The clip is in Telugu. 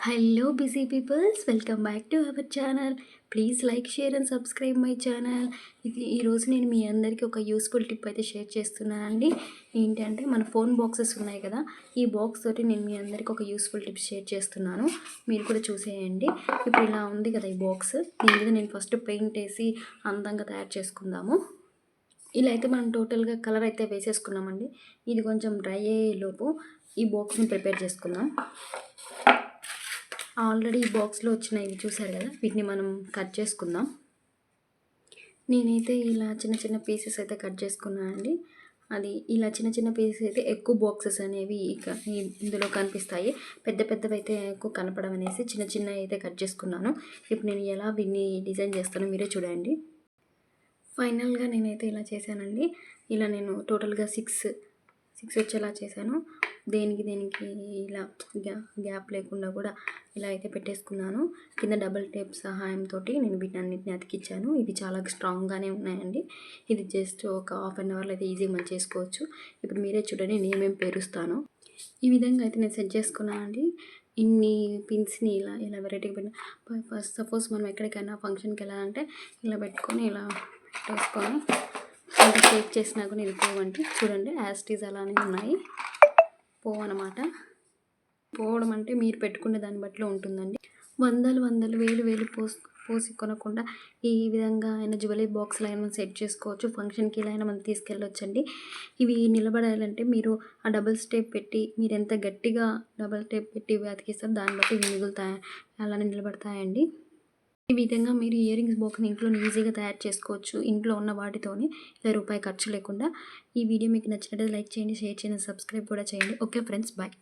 Hello busy peoples, welcome back to our channel. Please like, share and subscribe my channel. ఈరోజు నేను మీ అందరికీ ఒక యూస్ఫుల్ టిప్ అయితే షేర్ చేస్తున్నానండి. ఏంటంటే మన ఫోన్ బాక్సెస్ ఉన్నాయి కదా, ఈ బాక్స్ తోటి నేను మీ అందరికీ ఒక యూస్ఫుల్ టిప్ షేర్ చేస్తున్నాను. మీరు కూడా చూసేయండి. ఇప్పుడు ఇలా ఉంది కదా ఈ బాక్స్, దీని మీద నేను ఫస్ట్ పెయింట్ వేసి అందంగా తయారు చేసుకుందాము. ఇలా అయితే మనం టోటల్గా కలర్ అయితే వేసేసుకున్నామండి. ఇది కొంచెం డ్రై అయ్యేలోపు ఈ బాక్స్ని ప్రిపేర్ చేసుకుందాం. ఆల్రెడీ ఈ బాక్స్లో వచ్చిన ఇవి చూసారు కదా, వీటిని మనం కట్ చేసుకుందాం. నేనైతే ఇలా చిన్న చిన్న పీసెస్ అయితే కట్ చేసుకున్నానండి. అది ఇలా చిన్న చిన్న పీసెస్ అయితే ఎక్కువ బాక్సెస్ అనేవి ఇందులో కనిపిస్తాయి. పెద్ద పెద్దవి అయితే ఎక్కువ కనపడం అనేసి చిన్న చిన్న అయితే కట్ చేసుకున్నాను. ఇప్పుడు నేను ఎలా వీటిని డిజైన్ చేస్తానో మీరే చూడండి. ఫైనల్గా నేనైతే ఇలా చేశానండి. ఇలా నేను టోటల్గా సిక్స్ వచ్చేలా చేశాను. దేనికి ఇలా గ్యాప్ లేకుండా కూడా ఇలా అయితే పెట్టేసుకున్నాను. కింద డబుల్ టేప్ సహాయంతో నేను వీటన్నిటిని అతికిచ్చాను. ఇవి చాలా స్ట్రాంగ్గానే ఉన్నాయండి. ఇది జస్ట్ ఒక హాఫ్ అన్ అవర్లో అయితే ఈజీగా మనం చేసుకోవచ్చు. ఇప్పుడు మీరే చూడండి నేను ఏమేమి పేరుస్తాను. ఈ విధంగా అయితే నేను సెట్ చేసుకున్నానండి. ఇన్ని పిన్స్ని ఇలా వెరైటీగా పెట్టిన ఫస్ట్ సపోజ్ మనం ఎక్కడికైనా ఫంక్షన్కి వెళ్ళాలంటే ఇలా పెట్టుకొని ఇలా పెట్టేసుకొని ఇంకా షేక్ చేసినా కూడా ఇది పోవండి. చూడండి యాస్టీస్ అలానే ఉన్నాయి, పోవన్నమాట. పోవడం అంటే మీరు పెట్టుకునే దాన్ని బట్టి ఉంటుందండి. వందలు వేలు పోసి కొనకుండా ఈ విధంగా అయినా జ్యువెలరీ బాక్స్లో అయినా మనం సెట్ చేసుకోవచ్చు. ఫంక్షన్కి ఇలా అయినా మనం తీసుకెళ్ళొచ్చండి. ఇవి నిలబడాలంటే మీరు ఆ డబుల్ స్టెప్ పెట్టి మీరు ఎంత గట్టిగా డబుల్ టేప్ పెట్టి అతికిస్తారు దాన్ని బట్టి ఇవి మిగులుతాయి, అలానే నిలబడతాయండి. ఈ విధంగా మీరు ఇయర్ రింగ్స్ బాక్స్ని ఇంట్లో ఈజీగా తయారు చేసుకోవచ్చు, ఇంట్లో ఉన్న వాటితోని. ఇలా రూపాయి ఖర్చు లేకుండా. ఈ వీడియో మీకు నచ్చినట్లయితే లైక్ చేయండి, షేర్ చేయండి, సబ్స్క్రైబ్ కూడా చేయండి. Okay friends, bye.